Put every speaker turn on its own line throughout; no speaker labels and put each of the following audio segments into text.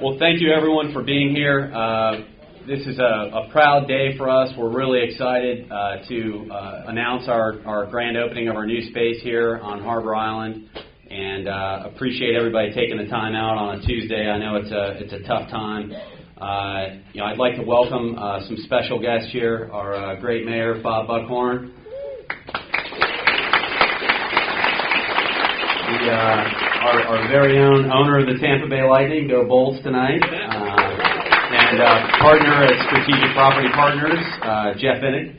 Well, thank you everyone for being here. This is a proud day for us. We're really excited to announce our grand opening of our new space here on Harbor Island, and appreciate everybody taking the time out on a Tuesday. I know it's a tough time. I'd like to welcome some special guests here. Our great mayor, Bob Buckhorn. Our very own owner of the Tampa Bay Lightning, go Bolts tonight, and partner at Strategic Property Partners, Jeff Innick,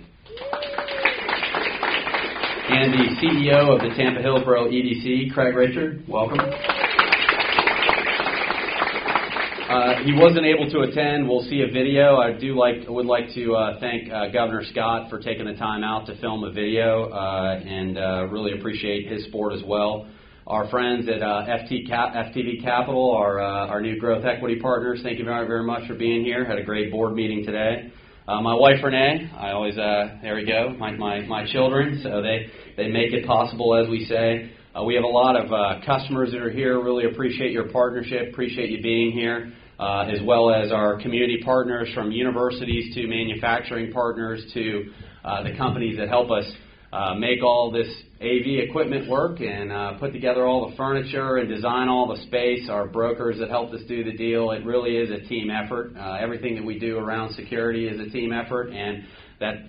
and the CEO of the Tampa Hillsborough EDC, Craig Richard. Welcome. He wasn't able to attend. We'll see a video. I would like to thank Governor Scott for taking the time out to film a video, and really appreciate his support as well. Our friends at FTV Capital, our new growth equity partners, thank you very, very much for being here. Had a great board meeting today. My wife Renee, I always there we go. My children, so they make it possible, as we say. We have a lot of customers that are here. Really appreciate your partnership. Appreciate you being here, as well as our community partners, from universities to manufacturing partners to the companies that help us make all this AV equipment work and put together all the furniture and design all the space. Our brokers that helped us do the deal. It really is a team effort. Everything that we do around security is a team effort, and that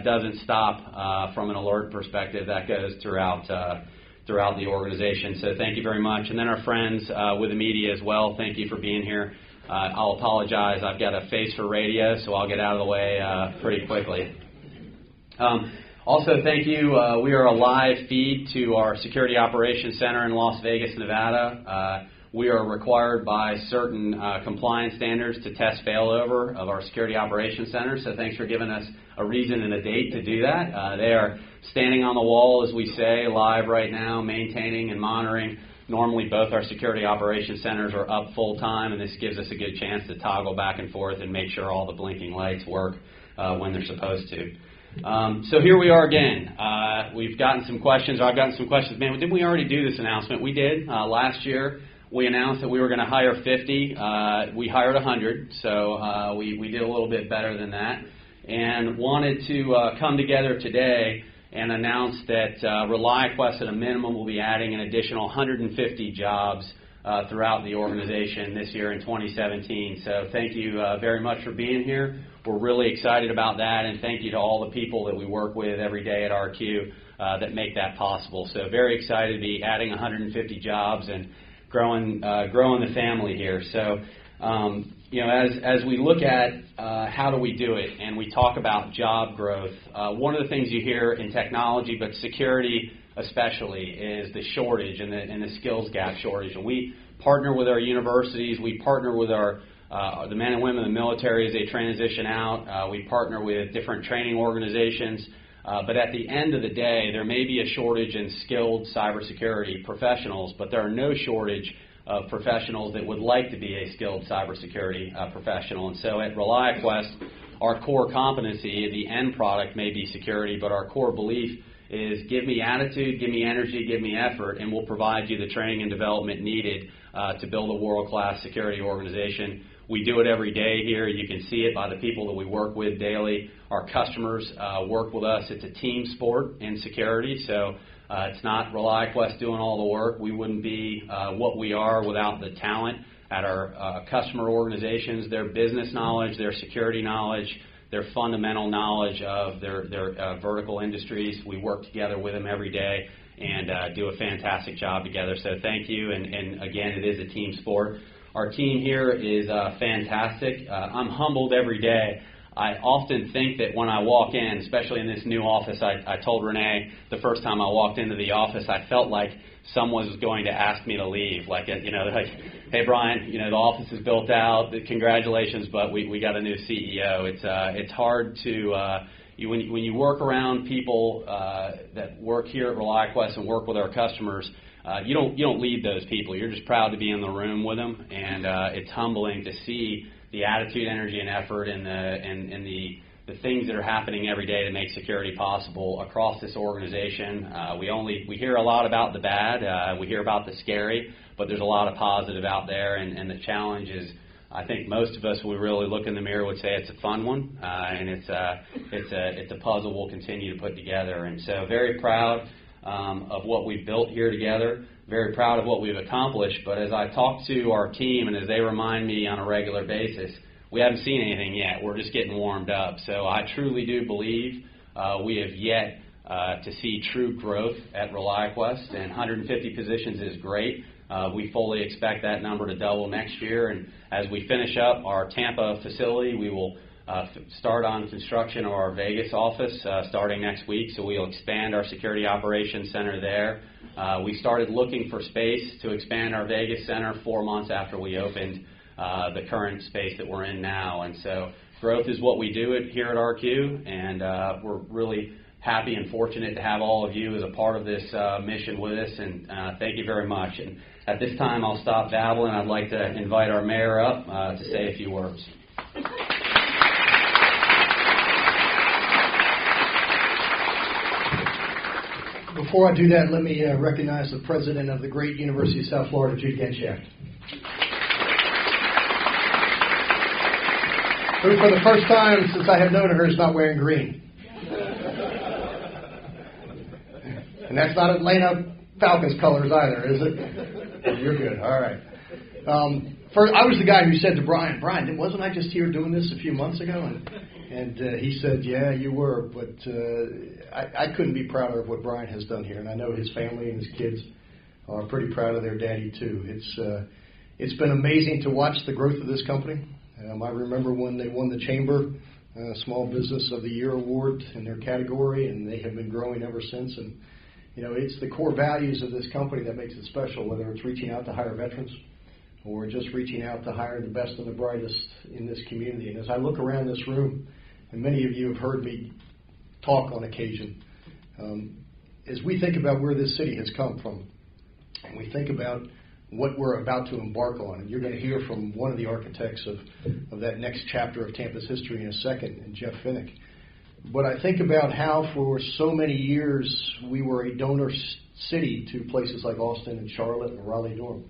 doesn't stop from an alert perspective. That goes throughout the organization. So thank you very much. And then our friends with the media as well, thank you for being here. I'll apologize. I've got a face for radio, so I'll get out of the way pretty quickly. Also, thank you. We are a live feed to our Security Operations Center in Las Vegas, Nevada. We are required by certain compliance standards to test failover of our Security Operations Center, so thanks for giving us a reason and a date to do that. They are standing on the wall, as we say, live right now, maintaining and monitoring. Normally, both our Security Operations Centers are up full time, and this gives us a good chance to toggle back and forth and make sure all the blinking lights work when they're supposed to. So here we are again. We've gotten some questions. I've gotten some questions. Man, didn't we already do this announcement? We did. Last year, we announced that we were going to hire 50. We hired 100, so we did a little bit better than that. And wanted to come together today and announce that ReliaQuest, at a minimum, will be adding an additional 150 jobs throughout the organization this year in 2017. So thank you very much for being here. We're really excited about that, and thank you to all the people that we work with every day at RQ that make that possible. So very excited to be adding 150 jobs and growing the family here. So as we look at how do we do it, and we talk about job growth, one of the things you hear in technology, but security especially, is the shortage and the skills gap shortage. And we partner with our universities. We partner with the men and women in the military as they transition out. We partner with different training organizations. But at the end of the day, there may be a shortage in skilled cybersecurity professionals, but there are no shortage of professionals that would like to be a skilled cybersecurity professional. And so at ReliaQuest, our core competency, the end product may be security, but our core belief is give me attitude, give me energy, give me effort, and we'll provide you the training and development needed to build a world-class security organization. We do it every day here. You can see it by the people that we work with daily. Our customers work with us. It's a team sport in security, so it's not ReliaQuest doing all the work. We wouldn't be what we are without the talent at our customer organizations, their business knowledge, their security knowledge, their fundamental knowledge of their vertical industries. We work together with them every day and do a fantastic job together. So thank you, and again, it is a team sport. Our team here is fantastic. I'm humbled every day. I often think that when I walk in, especially in this new office, I told Renee the first time I walked into the office, I felt like someone was going to ask me to leave. Like, hey, Brian, the office is built out. Congratulations, but we got a new CEO. It's hard to when you work around people that work here at ReliaQuest and work with our customers. You don't lead those people. You're just proud to be in the room with them, and it's humbling to see the attitude, energy, and effort, and the things that are happening every day to make security possible across this organization. We hear a lot about the bad, we hear about the scary, but there's a lot of positive out there, and the challenge is I think most of us, we really look in the mirror, would say it's a fun one, and it's a puzzle we'll continue to put together. And so very proud of what we've built here together, very proud of what we've accomplished. But as I talk to our team and as they remind me on a regular basis, we haven't seen anything yet. We're just getting warmed up. So I truly do believe we have yet to see true growth at ReliaQuest, and 150 positions is great. We fully expect that number to double next year, and as we finish up our Tampa facility, we will start on construction of our Vegas office starting next week, so we'll expand our security operations center there. We started looking for space to expand our Vegas center 4 months after we opened the current space that we're in now, and so growth is what we do here at RQ, and we're really happy and fortunate to have all of you as a part of this mission with us, and thank you very much. And at this time, I'll stop babbling. I'd like to invite our mayor up to say a few words.
Before I do that, let me recognize the president of the great University of South Florida, Judy Genshaft, who for the first time since I have known her is not wearing green. And that's not Atlanta Falcons colors either, is it? You're good. All right. First, I was the guy who said to Brian, wasn't I just here doing this a few months ago? And he said, yeah, you were, but I couldn't be prouder of what Brian has done here. And I know his family and his kids are pretty proud of their daddy, too. It's been amazing to watch the growth of this company. I remember when they won the Chamber Small Business of the Year award in their category, and they have been growing ever since. And you know, it's the core values of this company that makes it special, whether it's reaching out to hire veterans or just reaching out to hire the best and the brightest in this community. And as I look around this room, and many of you have heard me talk on occasion, as we think about where this city has come from, and we think about what we're about to embark on, and you're going to hear from one of the architects of that next chapter of Tampa's history in a second, and Jeff Finnick. But I think about how for so many years we were a donor city to places like Austin and Charlotte and Raleigh-Durham.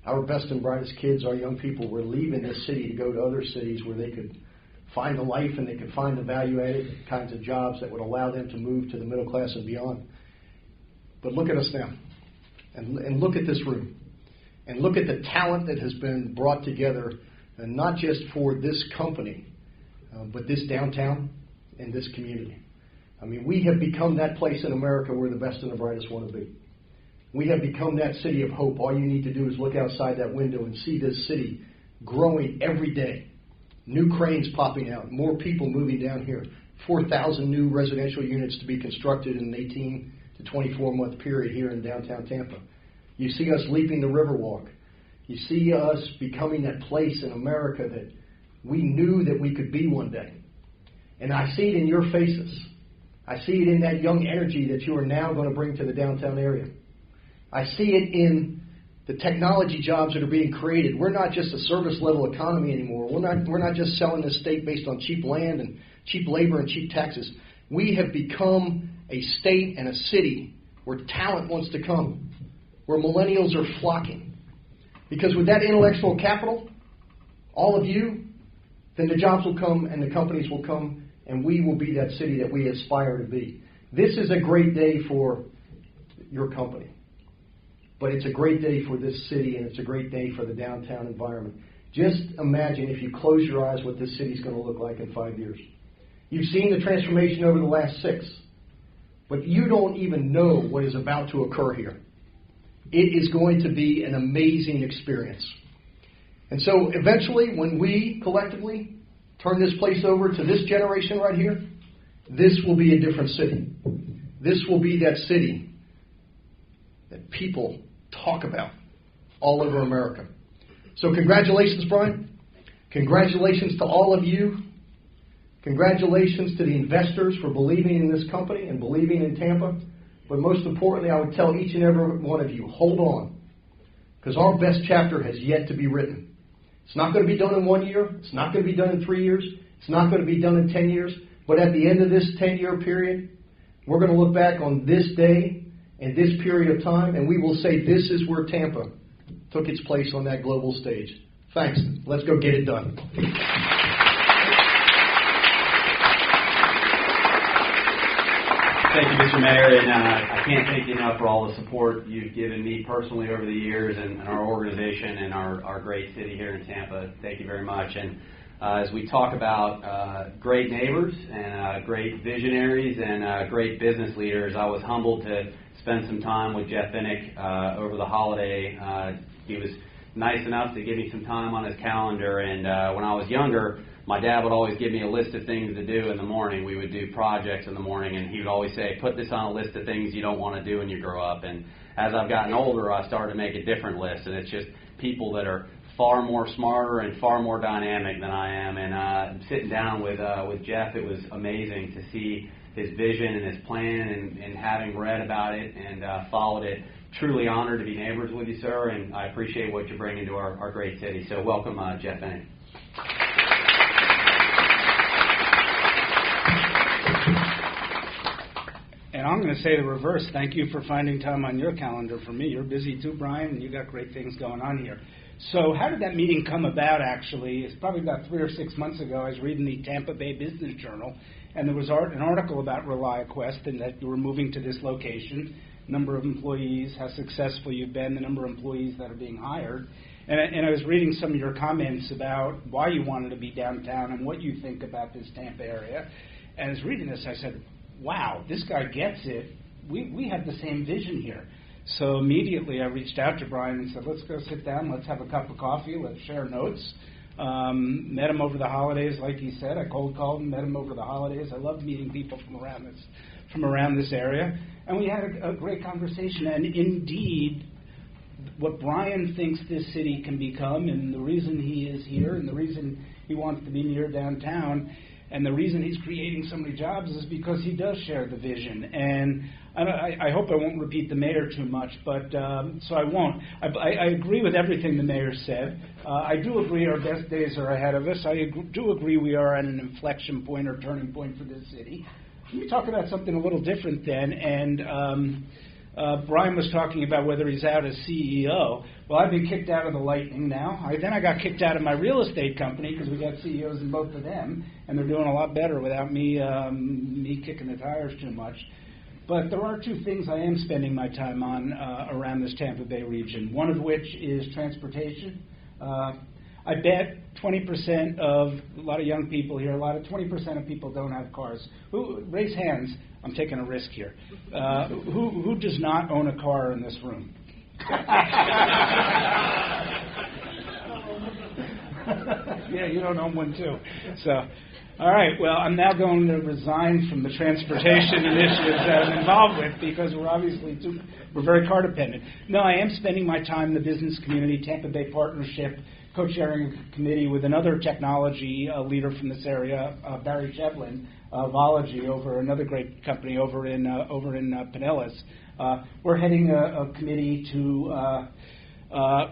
Our best and brightest kids, our young people, were leaving this city to go to other cities where they could find the life and they could find the value-added kinds of jobs that would allow them to move to the middle class and beyond. But look at us now, and look at this room, and look at the talent that has been brought together, and not just for this company, but this downtown in this community. I mean, we have become that place in America where the best and the brightest want to be. We have become that city of hope. All you need to do is look outside that window and see this city growing every day. New cranes popping out, more people moving down here, 4,000 new residential units to be constructed in an 18 to 24-month period here in downtown Tampa. You see us leaping the Riverwalk. You see us becoming that place in America that we knew that we could be one day. And I see it in your faces. I see it in that young energy that you are now going to bring to the downtown area. I see it in the technology jobs that are being created. We're not just a service-level economy anymore. We're not just selling this state based on cheap land and cheap labor and cheap taxes. We have become a state and a city where talent wants to come, where millennials are flocking. Because with that intellectual capital, all of you, then the jobs will come and the companies will come, and we will be that city that we aspire to be. This is a great day for your company. But it's a great day for this city, and it's a great day for the downtown environment. Just imagine, if you close your eyes, what this city is going to look like in 5 years. You've seen the transformation over the last 6. But you don't even know what is about to occur here. It is going to be an amazing experience. And so eventually, when we collectively turn this place over to this generation right here, this will be a different city. This will be that city that people talk about all over America. So congratulations, Brian. Congratulations to all of you. Congratulations to the investors for believing in this company and believing in Tampa. But most importantly, I would tell each and every one of you, hold on, because our best chapter has yet to be written. It's not going to be done in 1 year. It's not going to be done in 3 years. It's not going to be done in 10 years. But at the end of this 10-year period, we're going to look back on this day and this period of time, and we will say this is where Tampa took its place on that global stage. Thanks. Let's go get it done.
Thank you, Mr. Mayor, and I can't thank you enough for all the support you've given me personally over the years and our organization and our great city here in Tampa. Thank you very much. And as we talk about great neighbors and great visionaries and great business leaders, I was humbled to spend some time with Jeff Vinnick over the holiday. He was nice enough to give me some time on his calendar, and when I was younger, my dad would always give me a list of things to do in the morning. We would do projects in the morning, and he would always say, put this on a list of things you don't want to do when you grow up. And as I've gotten older, I started to make a different list, and it's just people that are far more smarter and far more dynamic than I am. And sitting down with Jeff, it was amazing to see his vision and his plan, and having read about it and followed it. Truly honored to be neighbors with you, sir, and I appreciate what you bring into our great city. So welcome, Jeff Vinnick.
And I'm going to say the reverse. Thank you for finding time on your calendar for me. You're busy too, Brian, and you got great things going on here. So how did that meeting come about, actually? It's probably about 3 or 6 months ago. I was reading the Tampa Bay Business Journal, and there was an article about ReliaQuest and that you were moving to this location, number of employees, how successful you've been, the number of employees that are being hired. And I was reading some of your comments about why you wanted to be downtown and what you think about this Tampa area. And I was reading this, I said, wow, this guy gets it. We have the same vision here. So immediately I reached out to Brian and said, let's go sit down, let's have a cup of coffee, let's share notes. Met him over the holidays, like he said. I cold called him, met him over the holidays. I love meeting people from around this area. And we had a great conversation. And indeed, what Brian thinks this city can become, and the reason he is here, and the reason he wants to be near downtown, and the reason he's creating so many jobs is because he does share the vision. And I hope I won't repeat the mayor too much, but so I won't. I agree with everything the mayor said. I do agree our best days are ahead of us. I do agree we are at an inflection point or turning point for this city. Let me talk about something a little different then. And Brian was talking about whether he's out as CEO. Well, I've been kicked out of the Lightning now. Then I got kicked out of my real estate company because we got CEOs in both of them, and they're doing a lot better without me kicking the tires too much. But there are 2 things I am spending my time on around this Tampa Bay region, one of which is transportation. I bet 20% of a lot of young people here, 20% of people don't have cars. Raise hands. I'm taking a risk here. Who does not own a car in this room? Yeah, you don't own one too. So, all right. Well, I'm now going to resign from the transportation initiatives that I'm involved with because we're very car dependent. No, I am spending my time in the business community, Tampa Bay Partnership, co-chairing a committee with another technology leader from this area, Barry Shevlin, Vology, over another great company over in Pinellas. We're heading a committee to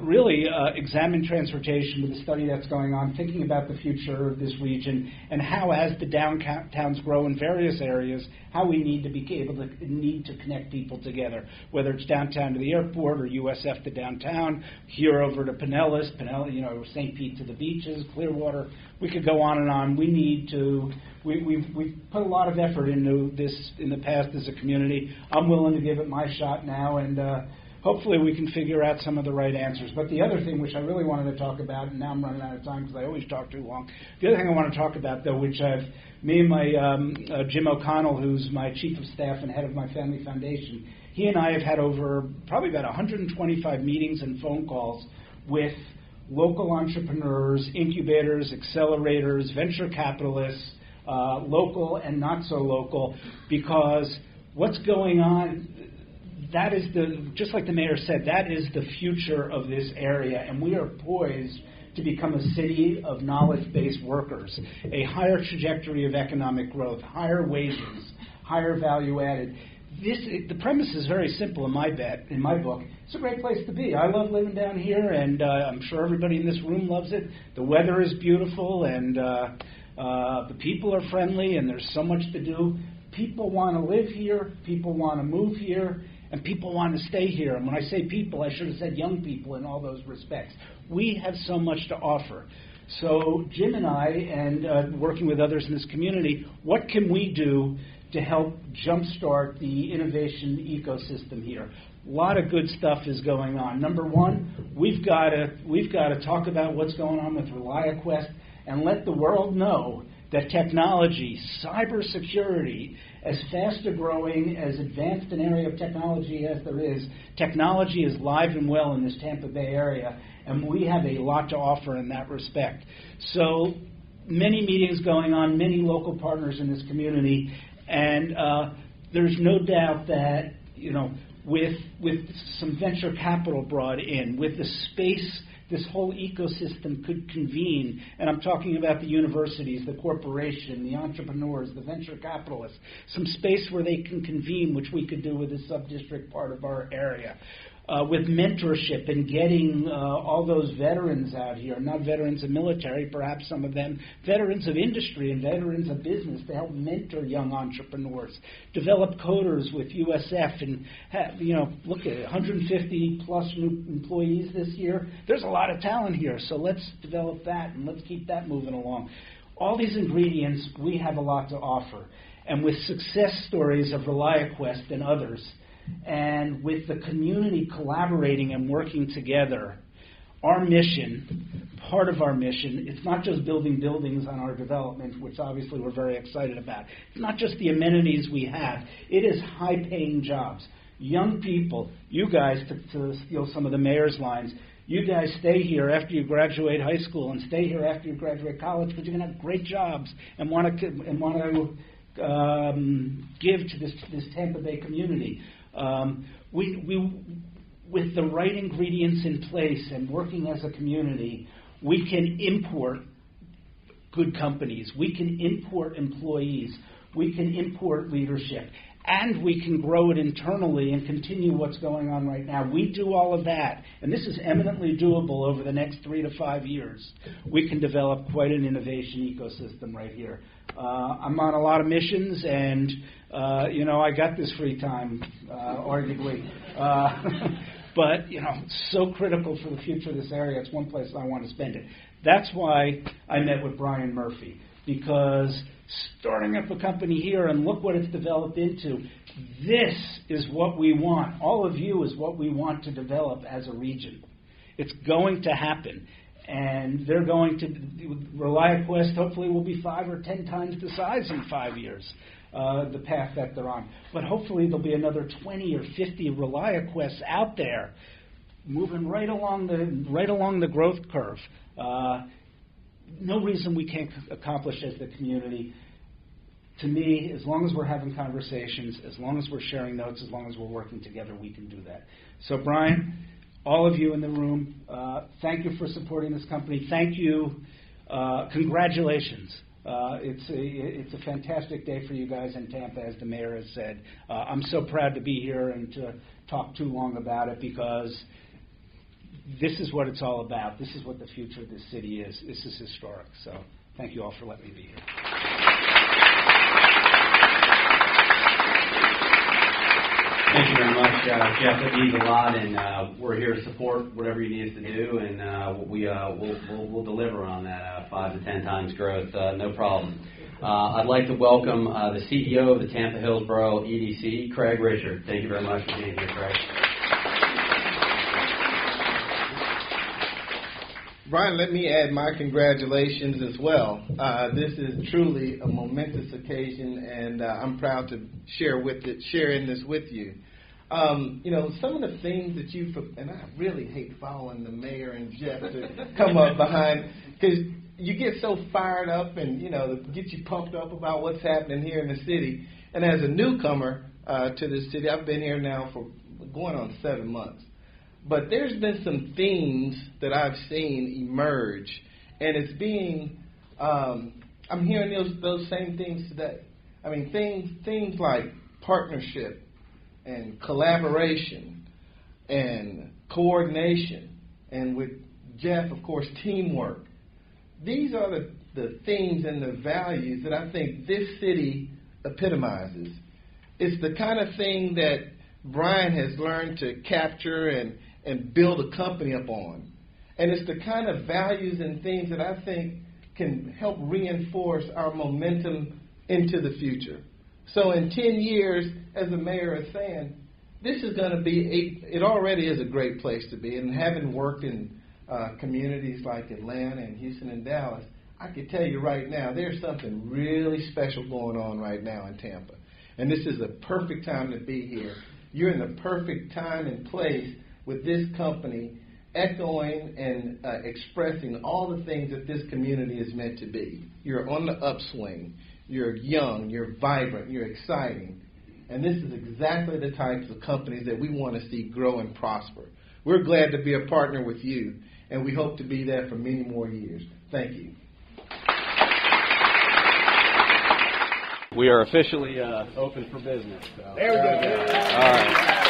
really examine transportation with the study that's going on, thinking about the future of this region and how, as the downtowns grow in various areas, how we need to connect people together, whether it's downtown to the airport or USF to downtown, here over to Pinellas, St. Pete to the beaches, Clearwater. We could go on and on. We need to. We've put a lot of effort into this in the past as a community. I'm willing to give it my shot now, and hopefully we can figure out some of the right answers. But the other thing, which I really wanted to talk about, and now I'm running out of time because I always talk too long. The other thing I want to talk about, though, which me and my Jim O'Connell, who's my chief of staff and head of my family foundation, he and I have had over probably about 125 meetings and phone calls with local entrepreneurs, incubators, accelerators, venture capitalists, local and not so local, because what's going on, that is just like the mayor said, that is the future of this area, and we are poised to become a city of knowledge-based workers, a higher trajectory of economic growth, higher wages, higher value added. The premise is very simple in my book. It's a great place to be. I love living down here, and I'm sure everybody in this room loves it. The weather is beautiful, and the people are friendly, and there's so much to do. People want to live here. People want to move here. and people want to stay here. And when I say people, I should have said young people in all those respects. We have so much to offer. So Jim and I, and working with others in this community, what can we do to help jumpstart the innovation ecosystem here? A lot of good stuff is going on. Number one, we've got to talk about what's going on with ReliaQuest and let the world know that technology, cybersecurity, as fast a growing, as advanced an area of technology as there is, technology is live and well in this Tampa Bay area, and we have a lot to offer in that respect. So many meetings going on, many local partners in this community, and there's no doubt that, with some venture capital brought in, with the space this whole ecosystem could convene, and I'm talking about the universities, the corporation, the entrepreneurs, the venture capitalists, some space where they can convene, which we could do with a sub-district part of our area. With mentorship and getting all those veterans out here, not veterans of military, perhaps some of them, veterans of industry and veterans of business to help mentor young entrepreneurs, develop coders with USF, and have, look at it, 150 plus new employees this year. There's a lot of talent here, so let's develop that and let's keep that moving along. All these ingredients, we have a lot to offer. And with success stories of ReliaQuest and others, and with the community collaborating and working together, our mission, part of our mission, it's not just building buildings on our development, which obviously we're very excited about. It's not just the amenities we have. It is high-paying jobs. Young people, you guys, to steal some of the mayor's lines, you guys stay here after you graduate high school and stay here after you graduate college because you're going to have great jobs and want to give to this Tampa Bay community. With the right ingredients in place and working as a community, we can import good companies, we can import employees, we can import leadership, and we can grow it internally and continue what's going on right now. We do all of that, and this is eminently doable over the next 3 to 5 years. We can develop quite an innovation ecosystem right here. I'm on a lot of missions, and I got this free time, arguably. But, so critical for the future of this area. It's one place I want to spend it. That's why I met with Brian Murphy, because starting up a company here and look what it's developed into, this is what we want. All of you is what we want to develop as a region. It's going to happen. And they're going to, ReliaQuest hopefully will be 5 or 10 times the size in 5 years, the path that they're on. But hopefully there'll be another 20 or 50 ReliaQuests out there moving right along the growth curve. No reason we can't accomplish as the community. To me, as long as we're having conversations, as long as we're sharing notes, as long as we're working together, we can do that. So, Brian, all of you in the room, thank you for supporting this company. Thank you. Congratulations. It's a fantastic day for you guys in Tampa, as the mayor has said. I'm so proud to be here and to talk too long about it, because this is what it's all about. This is what the future of this city is. This is historic. So thank you all for letting me be here.
Thank you very much, Jeff. It means a lot, and we're here to support whatever you need us to do, and we'll deliver on that 5 to 10 times growth, no problem. I'd like to welcome the CEO of the Tampa Hillsborough EDC, Craig Richard. Thank you very much for being here, Craig.
Brian, let me add my congratulations as well. This is truly a momentous occasion, and I'm proud to share in this with you. Some of the things that and I really hate following the mayor and Jeff to come up behind, because you get so fired up and, get you pumped up about what's happening here in the city. And as a newcomer to this city, I've been here now for going on 7 months. But there's been some themes that I've seen emerge, and it's being, I'm hearing those same things today. I mean, things like partnership and collaboration and coordination, and with Jeff, of course, teamwork. These are the themes and the values that I think this city epitomizes. It's the kind of thing that Brian has learned to capture and build a company upon. And it's the kind of values and things that I think can help reinforce our momentum into the future. So in 10 years, as the mayor is saying, this is going to be, it already is a great place to be. And having worked in communities like Atlanta and Houston and Dallas, I can tell you right now, there's something really special going on right now in Tampa. And this is a perfect time to be here. You're in the perfect time and place with this company echoing and expressing all the things that this community is meant to be. You're on the upswing. You're young. You're vibrant. You're exciting. And this is exactly the types of companies that we want to see grow and prosper. We're glad to be a partner with you, and we hope to be there for many more years. Thank you.
We are officially open for business. So.
There we go.
All right.